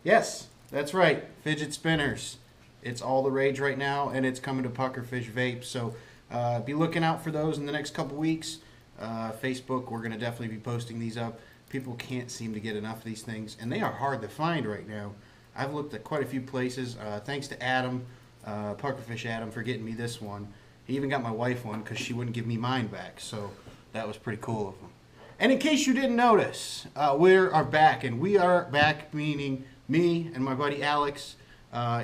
Yes, that's right. Fidget spinners. It's all the rage right now, and it's coming to Puckerfish Vape. So be looking out for those in the next couple weeks. Facebook, we're going to definitely be posting these up. People can't seem to get enough of these things, and they are hard to find right now. I've looked at quite a few places. Thanks to Adam, Puckerfish Adam, for getting me this one. He even got my wife one because she wouldn't give me mine back. So that was pretty cool of him. And in case you didn't notice, we are back, and we are back meaning me and my buddy Alex.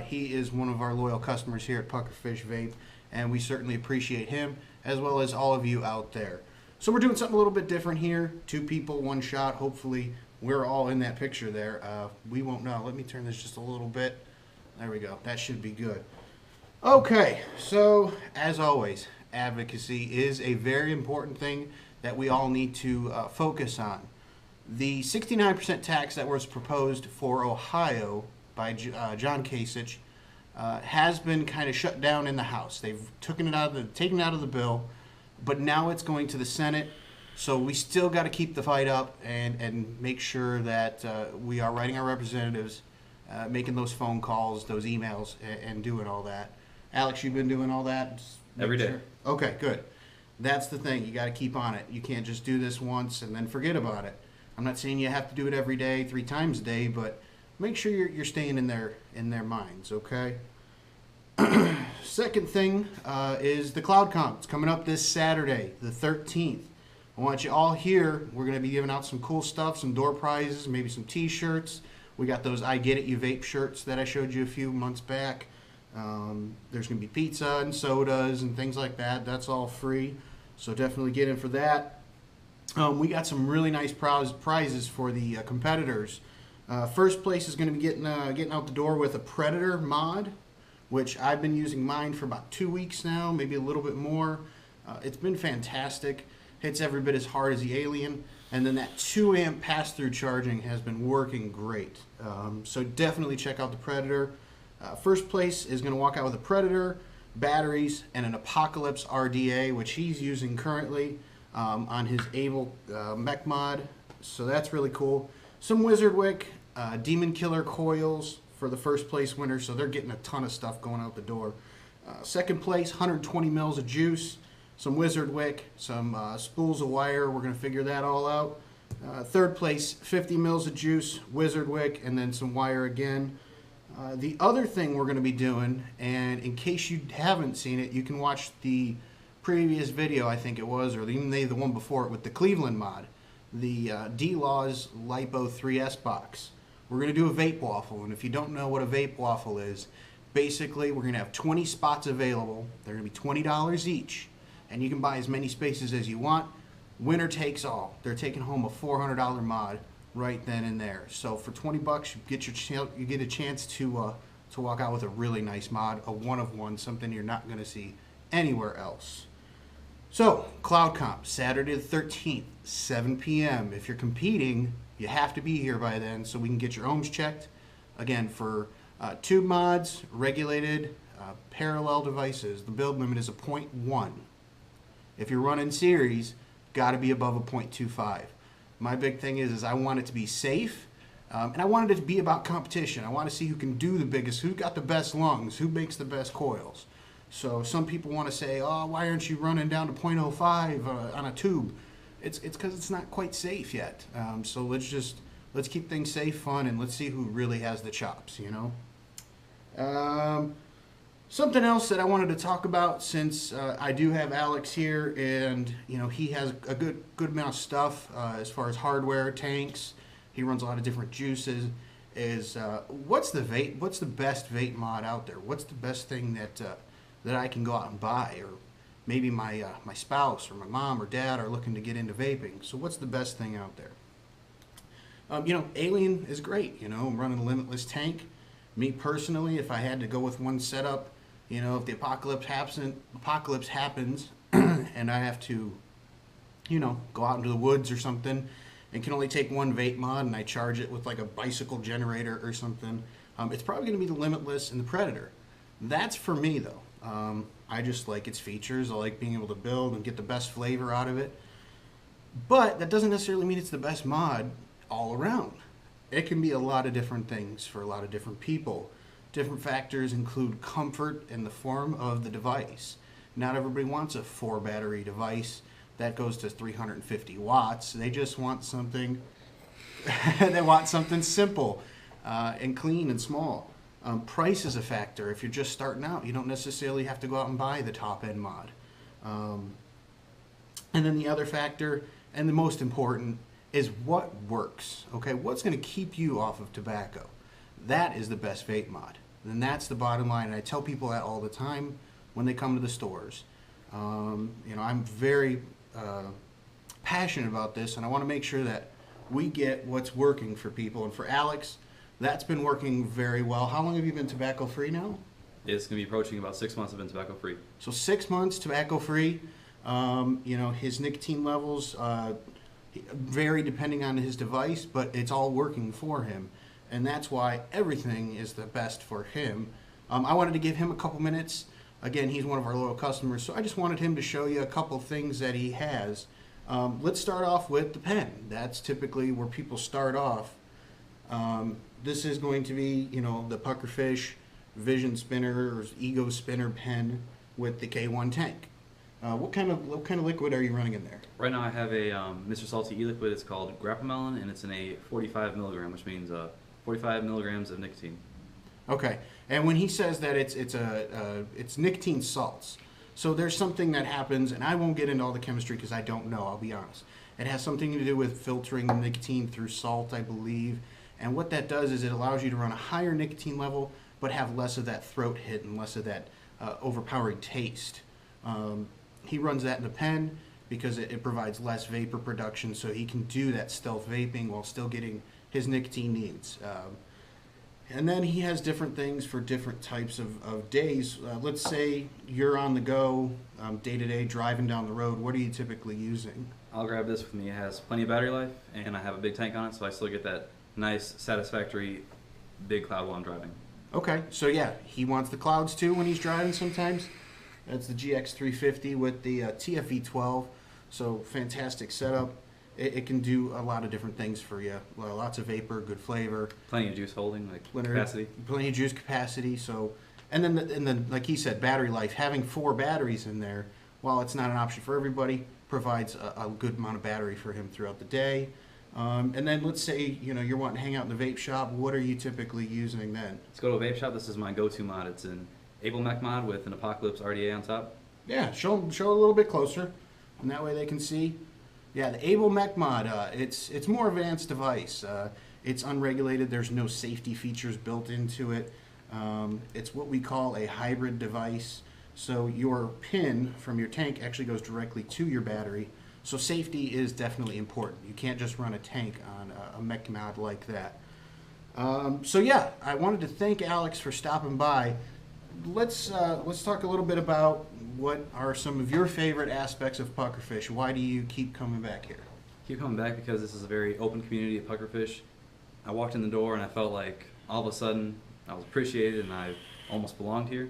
He is one of our loyal customers here at Puckerfish Vape, and we certainly appreciate him as well as all of you out there. So we're doing something a little bit different here. 2 people, 1 shot. Hopefully we're all in that picture there. We won't know. Let me turn this just a little bit. There we go. That should be good. Okay, so as always, advocacy is a very important thing that we all need to focus on. The 69% tax that was proposed for Ohio by John Kasich has been kind of shut down in the House. They've taken it out of the bill, but now it's going to the Senate. So we still got to keep the fight up and make sure that we are writing our representatives, making those phone calls, those emails, and doing all that. Alex, you've been doing all that? Every day. Sure? Okay, good. That's the thing. You got to keep on it. You can't just do this once and then forget about it. I'm not saying you have to do it every day, 3 times a day, but make sure you're staying in their minds, okay? Second thing is the Cloud Comp. It's coming up this Saturday, the 13th. I want you all here. We're going to be giving out some cool stuff, some door prizes, maybe some T-shirts. We got those I Get It You Vape shirts that I showed you a few months back. There's going to be pizza and sodas and things like that. That's all free, so definitely get in for that. We got some really nice prizes for the competitors. First place is going to be getting out the door with a Predator mod, which I've been using mine for about 2 weeks now, maybe a little bit more. It's been fantastic. Hits every bit as hard as the Alien, and then that 2 amp pass-through charging has been working great. So definitely check out the Predator. First place is going to walk out with a Predator, batteries, and an Apocalypse RDA, which he's using currently on his Able mech mod. So that's really cool. Some Wizard Wick, Demon Killer coils for the first place winner, so they're getting a ton of stuff going out the door. Second place, 120 mils of juice, some Wizard Wick, some spools of wire. We're going to figure that all out. Third place, 50 mils of juice, Wizard Wick, and then some wire again. The other thing we're going to be doing, and in case you haven't seen it, you can watch the previous video, I think it was, or even the one before it with the Cleveland mod, the D-Laws Lipo 3S box. We're going to do a vape waffle, and if you don't know what a vape waffle is, basically we're going to have 20 spots available. They're going to be $20 each, and you can buy as many spaces as you want. Winner takes all. They're taking home a $400 mod right then and there. So for 20 bucks, you get a chance to walk out with a really nice mod, a one of one, something you're not going to see anywhere else. So Cloud Comp, Saturday the 13th, 7 p.m. If you're competing, you have to be here by then so we can get your ohms checked. Again, for tube mods, regulated, parallel devices, the build limit is a 0.1. If you're running series, got to be above a 0.25. My big thing is I want it to be safe, and I want it to be about competition. I want to see who can do the biggest, who got the best lungs, who makes the best coils. So some people want to say, oh, why aren't you running down to 0.05 on a tube? It's because it's not quite safe yet. So let's keep things safe, fun, and let's see who really has the chops, you know? Something else that I wanted to talk about, since I do have Alex here, and you know he has a good amount of stuff as far as hardware, tanks. He runs a lot of different juices. Is what's the best vape mod out there? What's the best thing that I can go out and buy, or maybe my spouse or my mom or dad are looking to get into vaping? So what's the best thing out there? You know, Alien is great. You know, I'm running a limitless tank. Me personally, if I had to go with one setup, you know, if the apocalypse happens and I have to, you know, go out into the woods or something and can only take one vape mod and I charge it with like a bicycle generator or something, it's probably going to be the Limitless and the Predator. That's for me though. I just like its features. I like being able to build and get the best flavor out of it. But that doesn't necessarily mean it's the best mod all around. It can be a lot of different things for a lot of different people. Different factors include comfort in the form of the device. Not everybody wants a 4-battery device that goes to 350 watts. They just want something, they want something simple and clean and small. Price is a factor. If you're just starting out, you don't necessarily have to go out and buy the top-end mod. And then the other factor, and the most important, is what works. Okay, what's going to keep you off of tobacco? That is the best vape mod. And that's the bottom line. And I tell people that all the time when they come to the stores. You know, I'm very passionate about this, and I want to make sure that we get what's working for people. And for Alex, that's been working very well. How long have you been tobacco free now? It's going to be approaching about 6 months. I've been tobacco free. So 6 months tobacco free. You know, his nicotine levels vary depending on his device, but it's all working for him. And that's why everything is the best for him. I wanted to give him a couple minutes. Again, he's one of our loyal customers, so I just wanted him to show you a couple things that he has. Let's start off with the pen. That's typically where people start off. This is going to be, you know, the Puckerfish Vision Spinner or Ego Spinner pen with the K1 tank. What kind of liquid are you running in there? Right now I have a Mr. Salty e-liquid. It's called Grappa Melon, and it's in a 45 milligram, which means 45 milligrams of nicotine. Okay, and when he says that it's nicotine salts, so there's something that happens, and I won't get into all the chemistry because I don't know, I'll be honest. It has something to do with filtering the nicotine through salt, I believe, and what that does is it allows you to run a higher nicotine level, but have less of that throat hit and less of that overpowering taste. He runs that in the pen because it provides less vapor production, so he can do that stealth vaping while still getting his nicotine needs. And then he has different things for different types of days. Let's say you're on the go, day to day, driving down the road. What are you typically using? I'll grab this with me. It has plenty of battery life, and I have a big tank on it, so I still get that nice, satisfactory big cloud while I'm driving. Okay, so yeah, he wants the clouds too when he's driving sometimes. That's the GX350 with the TFV12, so fantastic setup. It can do a lot of different things for you. Lots of vapor, good flavor. Plenty of juice holding, capacity. Plenty of juice capacity. So, and then like he said, battery life. Having 4 batteries in there, while it's not an option for everybody, provides a good amount of battery for him throughout the day. And then let's say you're wanting to hang out in the vape shop. What are you typically using then? Let's go to a vape shop. This is my go-to mod. It's an Able Mech mod with an Apocalypse RDA on top. Yeah, show a little bit closer, and that way they can see. Yeah, the Able Mech mod, it's more advanced device. It's unregulated. There's no safety features built into it. It's what we call a hybrid device. So your pin from your tank actually goes directly to your battery. So safety is definitely important. You can't just run a tank on a mech mod like that. So yeah, I wanted to thank Alex for stopping by. Let's talk a little bit about what are some of your favorite aspects of Puckerfish. Why do you keep coming back here? Keep coming back because this is a very open community at Puckerfish. I walked in the door and I felt like all of a sudden I was appreciated and I almost belonged here.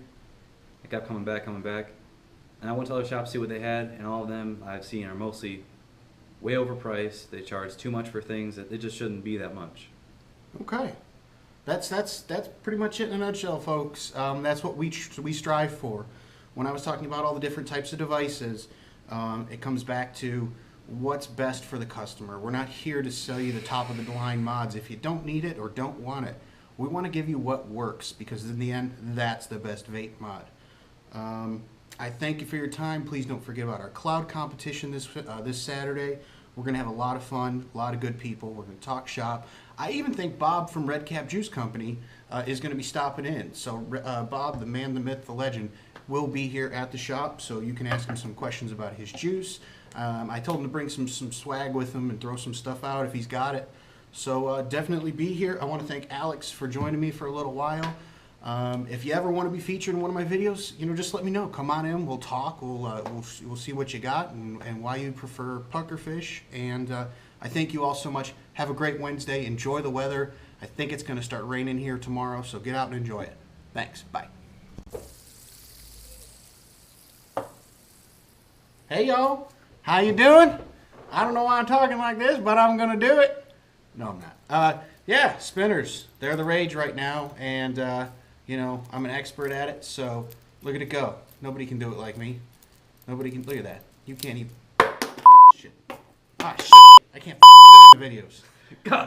I kept coming back, and I went to other shops to see what they had, and all of them I've seen are mostly way overpriced. They charge too much for things that it just shouldn't be that much. Okay. That's pretty much it in a nutshell, folks. That's what we strive for. When I was talking about all the different types of devices, it comes back to what's best for the customer. We're not here to sell you the top of the line mods if you don't need it or don't want it. We want to give you what works because in the end, that's the best vape mod. I thank you for your time. Please don't forget about our cloud competition this Saturday. We're going to have a lot of fun, a lot of good people. We're going to talk shop. I even think Bob from Red Cap Juice Company is going to be stopping in. So Bob, the man, the myth, the legend, will be here at the shop, so you can ask him some questions about his juice. I told him to bring some swag with him and throw some stuff out if he's got it. So definitely be here. I want to thank Alex for joining me for a little while. If you ever want to be featured in one of my videos, just let me know. Come on in. We'll talk. We'll see what you got and why you prefer Puckerfish. And I thank you all so much. Have a great Wednesday. Enjoy the weather. I think it's going to start raining here tomorrow, so get out and enjoy it. Thanks. Bye. Hey, y'all. How you doing? I don't know why I'm talking like this, but I'm going to do it. No, I'm not. Yeah, spinners. They're the rage right now, and you know, I'm an expert at it. So look at it go. Nobody can do it like me. Nobody can. Look at that. You can't even. Shit. Ah, shit. I can't in the videos. God.